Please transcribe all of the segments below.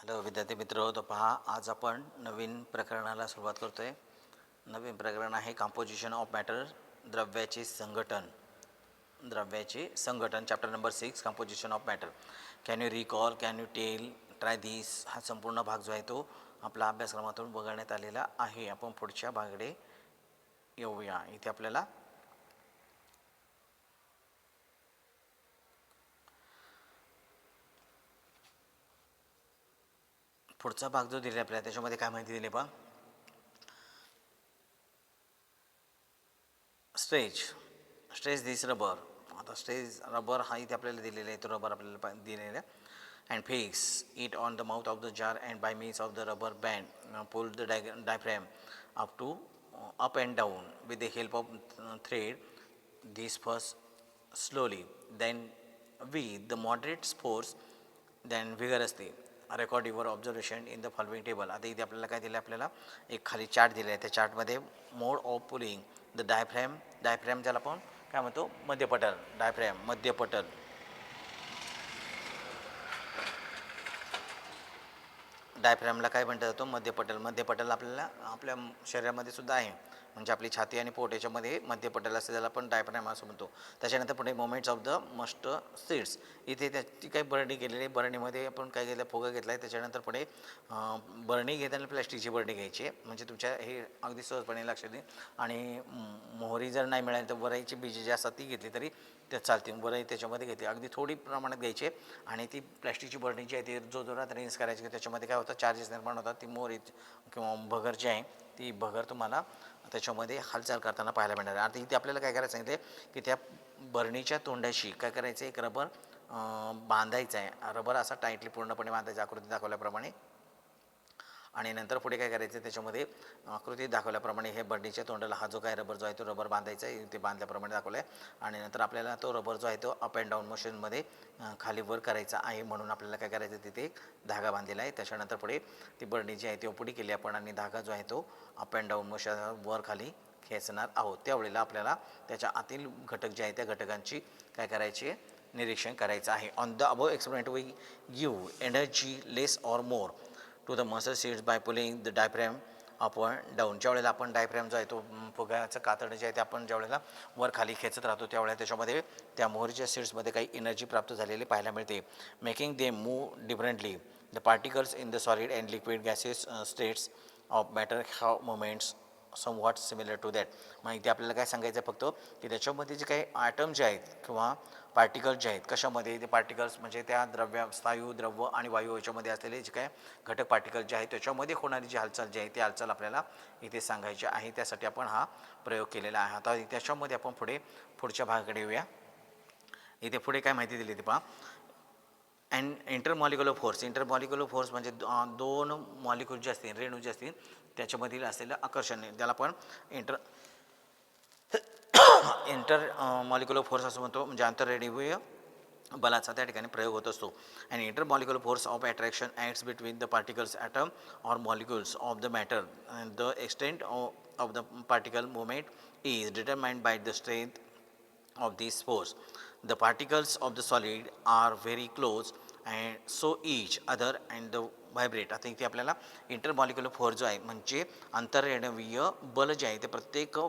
Hello विद्यार्थी मित्र, तो पहा, आज आपण नवीन प्रकरणाला सुरुवात करतोय. नवीन प्रकरण आहे कॉम्पोजिशन ऑफ मॅटर, द्रव्याचे संघटन chapter number 6, composition of matter. Can you recall, can you tell, try this. हा संपूर्ण भाग जो आहे तो आपला अभ्यासक्रमातून वगळण्यात आलेला आहे. आपण पुढच्या भागाकडे येऊया. इथे आपल्याला पुढचा भाग जो दिला आपल्याला त्याच्यामध्ये काय माहिती दिली पहा. स्ट्रेच दिस रबर. आता स्ट्रेच रबर हा इथे आपल्याला दिलेला आहे. तो रबर आपल्याला दिलेला आहे. And fix it on the mouth of the jar and by means of the rubber band pull the diaphragm up and down with the help of thread. This first slowly, then with the moderate force, then vigorously. Record your observation in the following table. आता इथे आपल्याला काय दिलं, आपल्याला एक खाली chart दिला आहे. त्या चार्टमध्ये मोड ऑफ पुलिंग द डायफ्रॅम ज्याला आपण काय म्हणतो, मध्यपटल. मध्यपटल डायफ्रॅमला काय म्हणतात जातो, मध्यपटल आपल्याला आपल्या शरीरामध्ये सुद्धा आहे. म्हणजे आपली छाती आणि पोट याच्यामध्ये मध्यपटल असते, ज्याला आपण डायफ्रॅम असं म्हणतो. त्याच्यानंतर पुढे moments of the must seeds. इथे त्याची काही बरणी केलेली आहे. बरणीमध्ये आपण काय केलं, फुगा घेतला आहे. त्याच्यानंतर पुढे बरणी घेताना प्लॅस्टिकची बरणी घ्यायची आहे. म्हणजे तुमच्या हे अगदी सहजपणे लक्षात येईल. आणि मोहरी जर नाही मिळाली तर वरईची बीजी जी असतात ती घेतली तरी त्या चालते. वरई त्याच्यामध्ये घेतली, अगदी थोडी प्रमाणात घ्यायची. आणि ती प्लॅस्टिकची बरणी जी आहे ती जोरात रिन्स करायची, की त्याच्यामध्ये काय होतं, चार्जेस निर्माण होतात. ती मोहरी किंवा भगर जी आहे ती भगर तुम्हाला त्याच्यामध्ये हालचाल करताना पाहायला मिळणार आहे. आता इथे आपल्याला काय करायचं सांगितलं, की त्या बरणीच्या तोंडाशी काय करायचं, एक रबर बांधायचं आहे. रबर असा टाईटली पूर्णपणे बांधायचा आकृती दाखवल्याप्रमाणे. आणि नंतर पुढे काय करायचं, त्याच्यामध्ये आकृती दाखवल्याप्रमाणे हे बरणीच्या तोंडाला हा जो काय रबर जो आहे तो रबर बांधायचा आहे. ते बांधल्याप्रमाणे दाखवलं आहे. आणि नंतर आपल्याला तो रबर जो आहे तो अप अँड डाऊन मोशनमध्ये खाली वर करायचा आहे. म्हणून आपल्याला काय करायचं, तिथे एक धागा बांधलेला आहे. त्याच्यानंतर पुढे ती बरणी जी आहे ती पुढे केली आपण, आणि धागा जो आहे तो अप अँड डाऊन मोशन वर खाली खेचणार आहोत. त्यावेळेला आपल्याला त्याच्या आतील घटक जे आहे त्या घटकांची काय करायची, निरीक्षण करायचं आहे. On the above experiment we give energy less or more to the muscle seeds by pulling the diaphragm up and down. ज्यावेळेला आपण डायफ्रॅम जो आहे तो फुग्याचं कातड जे आहे ते आपण ज्यावेळेला वर खाली खेचत राहतो त्यावेळेला त्याच्यामध्ये त्या मोहरीच्या सीड्समध्ये काही एनर्जी प्राप्त झालेली पाहायला मिळते. Making they move differently. The particles in the solid and liquid gases states of matter have movements somewhat similar to that. मग इथे आपल्याला काय सांगायचं आहे फक्त, की त्याच्यामध्ये जे काही ॲटम जे आहेत किंवा पार्टिकल्स जे आहेत, कशामध्ये ते पार्टिकल्स म्हणजे त्या स्थायू, द्रव्य आणि वायू याच्यामध्ये असलेले जे काय घटक पार्टिकल जे आहेत त्याच्यामध्ये होणारी जी हालचाल जी आहे ती हालचाल आपल्याला इथे सांगायची आहे. त्यासाठी आपण हा प्रयोग केलेला आहे. आता त्याच्यामध्ये आपण पुढच्या भागाकडे येऊया. इथे पुढे काय माहिती दिली ती पहा. अँड इंटरमॉलिक्युलर फोर्स म्हणजे दोन मॉलिक्यूल जे असतील, रेणू जे असतील त्याच्यामधील असलेलं आकर्षण, ज्याला आपण इंटर मॉलिक्युलर फोर्स असं म्हणतो. म्हणजे आंतररेणुकीय बलाचा त्या ठिकाणी प्रयोग होत असतो. And intermolecular force of attraction acts between the particles atom or molecules of the matter. The extent of the particle movement is determined by the strength of this force. The particles of the solid are very close and so each other and the vibrate. आता इथे आपल्याला intermolecular force जो आहे म्हणजे आंतररेणुकीय बल जे आहे ते प्रत्येक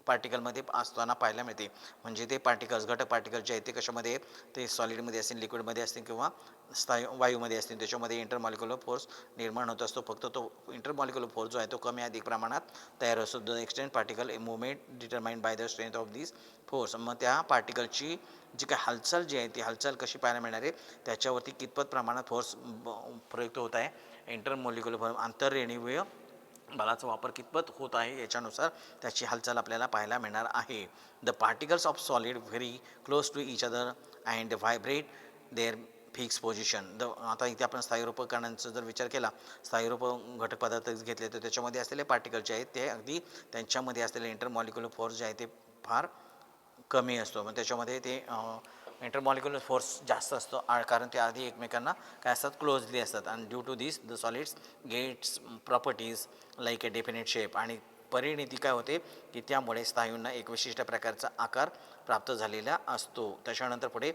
पार्टिकलमध्ये असताना पाहायला मिळते. म्हणजे ते घटक पार्टिकल जे आहेत ते कशामध्ये, ते सॉलिडमध्ये असतील, लिक्विडमध्ये असतील किंवा वायूमध्ये असतील, त्याच्यामध्ये इंटरमॉलिक्युलर फोर्स निर्माण होत असतो. फक्त तो इंटरमॉलिक्युलर फोर्स जो आहे तो कमी अधिक प्रमाणात तयार असतो. The extent particle movement determined by the strength of this force. मग त्या पार्टिकलची जी काही हालचाल जी आहे ती हालचाल कशी पाहायला मिळणार आहे, त्याच्यावरती कितपत प्रमाणात फोर्स प्रयुक्त होत आहे. इंटरमॉलिक्युलर फोर्स आंतररेणुकीय बलाचा वापर कितपत होत आहे याच्यानुसार त्याची हालचाल आपल्याला पाहायला मिळणार आहे. The particles of solid very close to each other and vibrate their fix position. आता इथे आपण स्थायीरूप कणांचा जर विचार केला, स्थायीरूप घटक पदार्थ घेतले तर त्याच्यामध्ये असलेले पार्टिकल जे आहेत ते अगदी त्यांच्यामध्ये असलेले इंटरमॉलिक्युलर फोर्स जे आहे ते फार कमी असतो. मग त्याच्यामध्ये ते इंटरमॉलिक्युलर फोर्स जास्त असतो, कारण ते आधी एकमेकांना काय असतात, क्लोजली असतात. आणि due to this the solids gets properties like a definite shape. आणि परिणिती काय होते, की त्यामुळे स्थायूंना एक विशिष्ट प्रकारचा आकार प्राप्त झालेला असतो. त्याच्यानंतर पुढे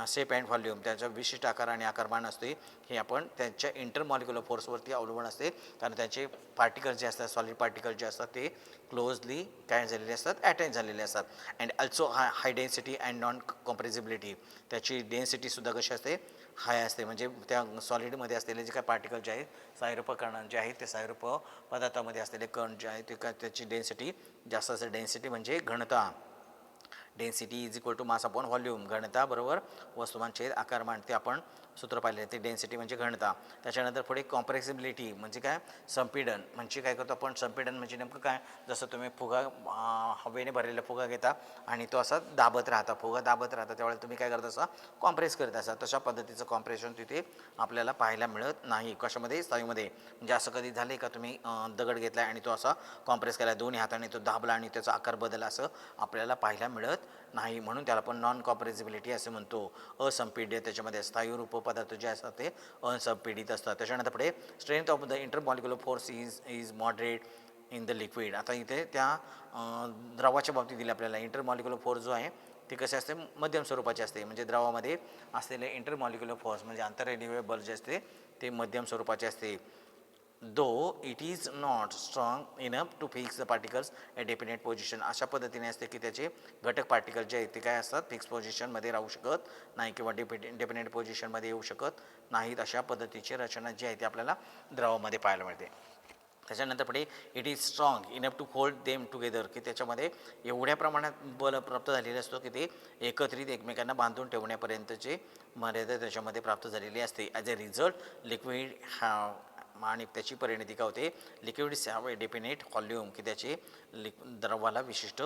शेप अँड व्हॉल्यूम त्याचा विशिष्ट आकार आणि आकारमान असते हे आपण त्यांच्या इंटरमॉलिक्युलर फोर्सवरती अवलंबून असते, कारण त्यांचे पार्टिकल जे असतात सॉलिड पार्टिकल जे असतात ते क्लोजली काय झालेले असतात, अटॅच झालेले असतात. And also high density and non compressibility, त्याची डेन्सिटीसुद्धा कशी असते, हाय असते. म्हणजे त्या सॉलिडमध्ये असलेले जे काही पार्टिकल जे आहेत, सायरूप कण जे आहेत ते सायरूप पदार्थामध्ये असलेले कण जे आहेत ते काय त्याची डेन्सिटी जास्त असते. डेन्सिटी म्हणजे घनता, density is equal to mass upon volume, घनता बरोबर वस्तुमान छेद आकारमान, ते आपण सूत्र पाहिले ते डेन्सिटी म्हणजे घनता. त्याच्यानंतर पुढे कॉम्प्रेसिबिलिटी म्हणजे काय, संपीडन. म्हणजे काय करतो आपण, संपीडन म्हणजे नेमकं काय, जसं तुम्ही फुगा हवेने भरलेला फुगा घेता आणि तो असा दाबत राहता, फुगा दाबत राहता, त्यावेळेला तुम्ही काय करत असा, कॉम्प्रेस करत असा. तशा पद्धतीचं कॉम्प्रेशन तिथे आपल्याला पाहायला मिळत नाही. कशामध्ये, स्थायूमध्ये. म्हणजे असं कधी झाले का तुम्ही दगड घेतला आणि तो असा कॉम्प्रेस केला, दोन्ही हाताने तो दाबला आणि त्याचा आकार बदलला, असं आपल्याला पाहायला मिळत नाही. म्हणून त्याला आपण नॉन कॉम्प्रेसिबिलिटी असे म्हणतो. असंपीड्य, त्याच्यामध्ये स्थायू रूप पदार्थ जे असतात ते असंपीडित असतात. त्याच्यानंतर पुढे strength of the intermolecular force is moderate in the liquid. आता इथे त्या द्रवाच्या बाबतीत दिले आपल्याला इंटरमॉलिक्युलर फोर्स जो आहे ते कसे असते, मध्यम स्वरूपाचे असते. म्हणजे द्रवामध्ये असलेले इंटरमॉलिक्युलर फोर्स म्हणजे आंतररेणुकीय बल जे असते ते मध्यम स्वरूपाचे असते. Though it is not strong enough to fix the particles a definite position. अशा पद्धतीने असते की त्याचे घटक पार्टिकल जे आहेत ते काय असतात, फिक्स पोझिशनमध्ये राहू शकत नाही किंवा डेफिनेट पोझिशनमध्ये येऊ शकत नाहीत. अशा पद्धतीची रचना जी आहे ती आपल्याला द्रवामध्ये पाहायला मिळते. त्याच्यानंतर पुढे it is strong enough to hold them together, की त्याच्यामध्ये एवढ्या प्रमाणात बल प्राप्त झालेले असतो की ते एकत्रित एकमेकांना बांधून ठेवण्यापर्यंतचे मर्यादा त्याच्यामध्ये प्राप्त झालेली असते. ॲज अ रिझल्ट लिक्विड आणि त्याची परिणती काय होते, liquids have a definite volume, की त्याचे द्रवाला विशिष्ट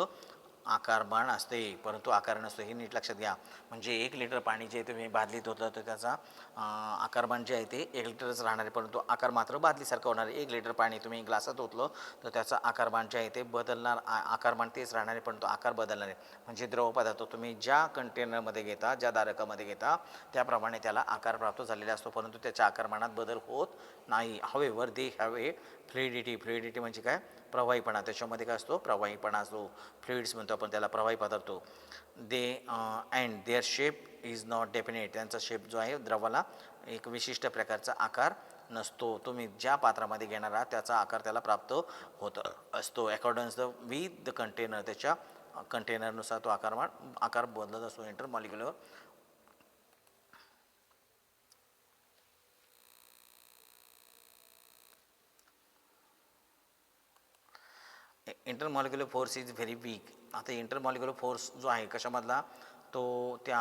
आकारमान असते परंतु आकार नसतो. हे नीट लक्षात घ्या. म्हणजे 1 लिटर पाणी जे तुम्ही बादलीत होतं तर त्याचा आकारमान जे आहे ते 1 लिटरच राहणार आहे, परंतु आकार मात्र बादलीसारखं होणार आहे. 1 लिटर पाणी तुम्ही ग्लासात ओतलं तर त्याचा आकारमान जे आहे ते बदलणार, आकारमान तेच राहणार आहे परंतु आकार बदलणार आहे. म्हणजे द्रव पदार्थ तुम्ही ज्या कंटेनरमध्ये घेता, ज्या धारकामध्ये घेता त्याप्रमाणे त्याला आकार प्राप्त झालेला असतो परंतु त्याच्या आकारमानात बदल होत नाही. However they have a fluidity. Fluidity म्हणजे काय, प्रवाहीपणा. त्याच्यामध्ये काय असतो, प्रवाहीपणा असतो. फ्लुइड्स म्हणतो आपण त्याला, प्रवाही पदार्थ. They and their shape is not definite. त्यांचा शेप जो आहे द्रवाला एक विशिष्ट प्रकारचा आकार नसतो. तुम्ही ज्या पात्रामध्ये घेणार आहात त्याचा आकार त्याला प्राप्त होत असतो. Accordance the with the container, त्याच्या कंटेनरनुसार तो आकार बदलत असतो. Intermolecular intermolecular force is very weak. आता इंटरमॉलिक्युलर फोर्स जो आहे कशामधला, तो त्या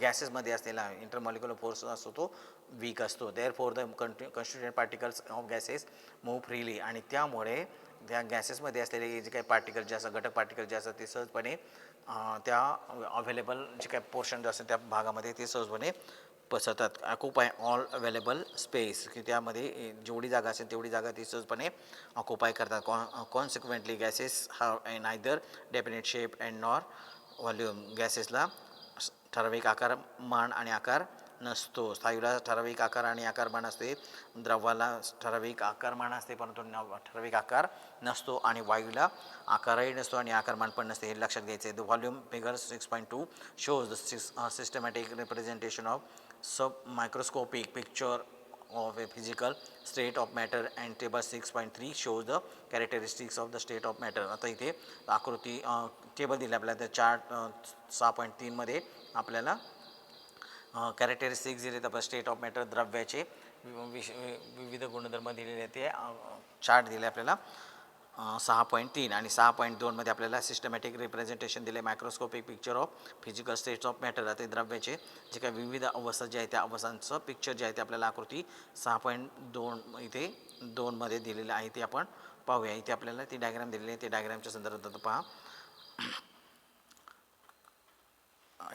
गॅसेसमध्ये असलेला इंटरमॉलिक्युलर फोर्स असतो तो वीक असतो. Therefore the constituent particles of gases move freely. आणि त्यामुळे त्या गॅसेसमध्ये असलेले जे काही पार्टिकल जे असतात, घटक पार्टिकल जे असतात ते सहजपणे त्या अवेलेबल जे काही पोर्शन जे असतात त्या भागामध्ये ते सहजपणे पसरतात. ऑक्युपाय ऑल अवेलेबल स्पेस, की त्यामध्ये जेवढी जागा असेल तेवढी जागा ती सहजपणे ऑक्युपाय करतात. Consequently gases have a neither definite shape and nor volume. गॅसेसला ठराविक आकारमान आणि आकार नसतो. स्थायूला ठराविक आकार आणि आकारमान असते, द्रवाला ठराविक आकारमान असते परंतु ठराविक आकार नसतो, आणि वायूला आकारही नसतो आणि आकारमान पण नसते. हे लक्षात घ्यायचं आहे. The volume figure 6.2 shows the systematic representation of sub microscopic picture of a physical state of matter, and table 6.3 shows the characteristics of the state of matter. आता इथे आकृती टेबल दिले आपल्याला, त्या चार्ट 6.3 मध्ये आपल्याला कॅरेक्टरिस्टिक्स दिले तर स्टेट ऑफ मॅटर द्रव्याचे विविध गुणधर्म दिलेले ते चार्ट दिले आपल्याला 6.3 आणि 6.2 आपल्याला सिस्टमॅटिक रिप्रेझेंटेशन दिले, microscopic picture of physical states of matter. आता द्रव्याचे जे काही विविध अवस्था जे आहे त्या अवस्थांचं पिक्चर जे आहे ते आपल्याला आकृती 6.2 इथे 2 दिलेलं आहे ते आपण पाहूया. इथे आपल्याला ती डायग्राम दिलेली आहे, ते डायग्रामच्या संदर्भात पहा.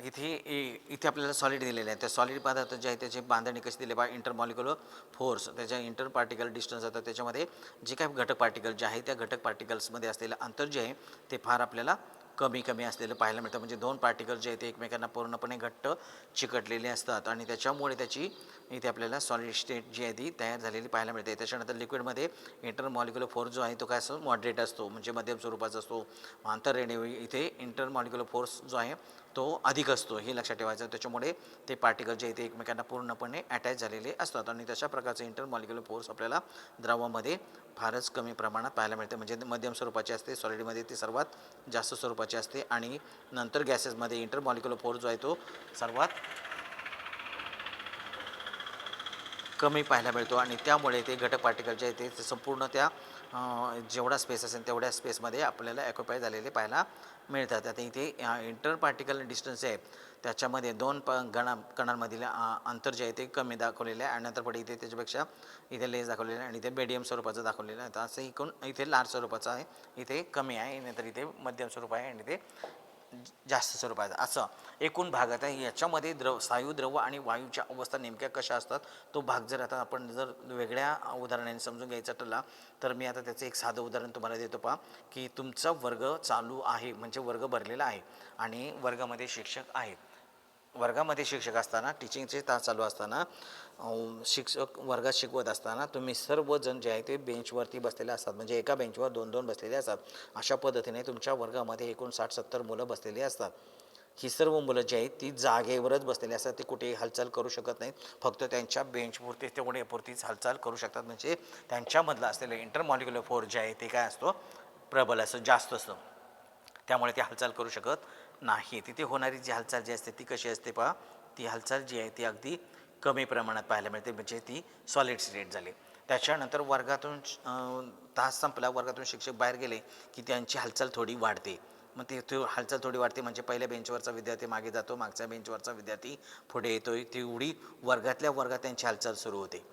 इथे आपल्याला सॉलिड दिलेले आहे. त्या सॉलिड पदार्थ जे आहे त्याची बांधणी कशी दिली बा, इंटरमॉलिक्युलर फोर्स, त्याच्या इंटर पार्टिकल डिस्टन्स आता त्याच्यामध्ये जे काही घटक पार्टिकल जे आहे त्या घटक पार्टिकल्समध्ये असलेलं अंतर जे आहे ते फार आपल्याला कमी असलेलं पाहायला मिळतं. म्हणजे 2 पार्टिकल जे आहेत ते एकमेकांना पूर्णपणे घट्ट चिकटलेले असतात आणि त्याच्यामुळे त्याची इथे आपल्याला सॉलिड स्टेट जी आहे ती तयार झालेली पाहायला मिळते. त्याच्यानंतर लिक्विडमध्ये इंटरमॉलिक्युलर फोर्स जो आहे तो काय असतो, मॉडरेट असतो, म्हणजे मध्यम स्वरूपाचा असतो. आंतररेणुकीय इथे इंटरमॉलिक्युलर फोर्स जो आहे तो अधिक असतो हे लक्षात ठेवायचं. त्याच्यामुळे ते पार्टिकल जे आहे ते एकमेकांना पूर्णपणे अटॅच झालेले असतात आणि तशा प्रकारचे इंटरमॉलिक्युलर फोर्स आपल्याला द्रवामध्ये फारच कमी प्रमाणात पाहायला मिळते. म्हणजे मध्यम स्वरूपाचे असते, सॉलिडमध्ये ते सर्वात जास्त स्वरूपाचे असते आणि नंतर गॅसेसमध्ये इंटरमॉलिक्युलर फोर्स जो आहे तो सर्वात कमी पाहायला मिळतो आणि त्यामुळे ते घटक पार्टिकल जे आहे ते संपूर्ण त्या जेवढा स्पेस असेल तेवढ्या स्पेसमध्ये आपल्याला ऑक्युपाय झालेले पाहायला मिळतात. आता इथे इंटर पार्टिकल डिस्टन्स आहे त्याच्यामध्ये दोन कणांमधील अंतर जे आहे ते कमी दाखवलेलं आहे आणि नंतर पुढे इथे त्याच्यापेक्षा इथे लेस दाखवलेलं आहे आणि इथे मीडियम स्वरूपाचं दाखवलेलं आहे. तर असं एकूण इथे लार्ज स्वरूपाचं आहे, इथे कमी आहे, नंतर इथे मध्यम स्वरूप आहे आणि इथे जास्त स्वरूपाचं असं एकूण भाग. आता याच्यामध्ये स्थायू द्रव आणि वायूच्या अवस्था नेमक्या कशा असतात तो भाग जर आता आपण जर वेगळ्या उदाहरणाने समजून घ्यायचा ठरला तर मी आता त्याचं एक साधं उदाहरण तुम्हाला देतो. पहा की तुमचा वर्ग चालू आहे, म्हणजे वर्ग भरलेला आहे आणि वर्गामध्ये शिक्षक आहेत. वर्गामध्ये शिक्षक असताना टीचिंगचे तास चालू असताना शिक्षक वर्गात शिकवत असताना तुम्ही सर्वजण जे आहे ते बेंचवरती बसलेले असतात, म्हणजे एका बेंचवर 2-2 बसलेले असतात. अशा पद्धतीने तुमच्या वर्गामध्ये एकूण 60-70 मुलं बसलेली असतात. ही सर्व मुलं जी आहेत ती जागेवरच बसलेली असतात, ते कुठेही हालचाल करू शकत नाहीत, फक्त त्यांच्या बेंचपुरती तेवढ्यापुरतीच हालचाल करू शकतात. म्हणजे त्यांच्यामधलं असलेलं इंटरमॉलिक्युलर फोर्स जे आहे ते काय असतो, प्रबल असं जास्त असतं, त्यामुळे ते हालचाल करू शकत नाही. तिथे होणारी जी हालचाल जी असते ती कशी असते पहा, ती हालचाल जी आहे ती अगदी कमी प्रमाणात पाहायला मिळते, म्हणजे ती सॉलिड स्टेट झाली. त्याच्यानंतर वर्गातून तास संपला, वर्गातून शिक्षक बाहेर गेले की त्यांची हालचाल थोडी वाढते. मग ते हालचाल थोडी वाढते म्हणजे पहिल्या बेंचवरचा विद्यार्थी मागे जातो, मागच्या बेंचवरचा विद्यार्थी पुढे येतो, तेवढी वर्गातल्या वर्गात त्यांची हालचाल सुरू होते.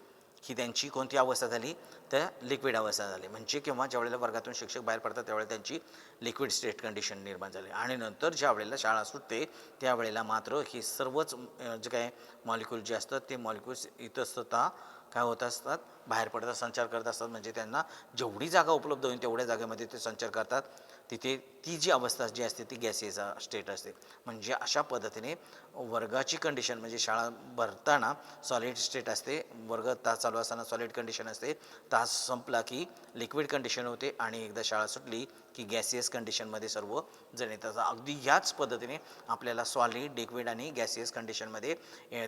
ही त्यांची कोणती अवस्था झाली तर लिक्विड अवस्था झाली. म्हणजे किंवा ज्यावेळेला वर्गातून शिक्षक बाहेर पडतात त्यावेळेला त्यांची लिक्विड स्टेट कंडिशन निर्माण झाली आणि नंतर ज्या वेळेला शाळा सुटते त्यावेळेला मात्र ही सर्वच जे काय मॉलिक्यूल जे असतात ते मॉलिक्यूल्स इतस्ततः काय होत असतात, बाहेर पडतात, संचार करत असतात. म्हणजे त्यांना जेवढी जागा उपलब्ध होईल तेवढ्या जागेमध्ये ते संचार करतात. तिथे ती जी अवस्था जी असते ती गॅसियस स्टेट असते. म्हणजे अशा पद्धतीने वर्गाची कंडिशन म्हणजे शाळा भरताना सॉलिड स्टेट असते, वर्ग तास चालू असताना सॉलिड कंडिशन असते, तास संपला की लिक्विड कंडिशन होते आणि एकदा शाळा सुटली की गॅसियस कंडिशनमध्ये सर्व जण येतात. अगदी ह्याच पद्धतीने आपल्याला सॉलिड, लिक्विड आणि गॅसियस कंडिशनमध्ये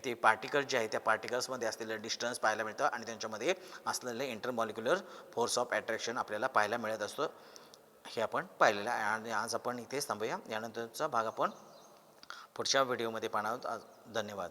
ते पार्टिकल जे आहे त्या पार्टिकल्समध्ये असलेलं डिस्टन्स पाहायला मिळतं आणि त्यांच्यामध्ये असलेले इंटरमॉलिक्युलर फोर्स ऑफ अट्रॅक्शन आपल्याला पाहायला मिळत असतं. हे आपण पाहिलेलं आहे आणि आज आपण इथेच थांबूया. यानंतरचा भाग आपण पुढच्या व्हिडिओमध्ये पाहणार आहोत. धन्यवाद.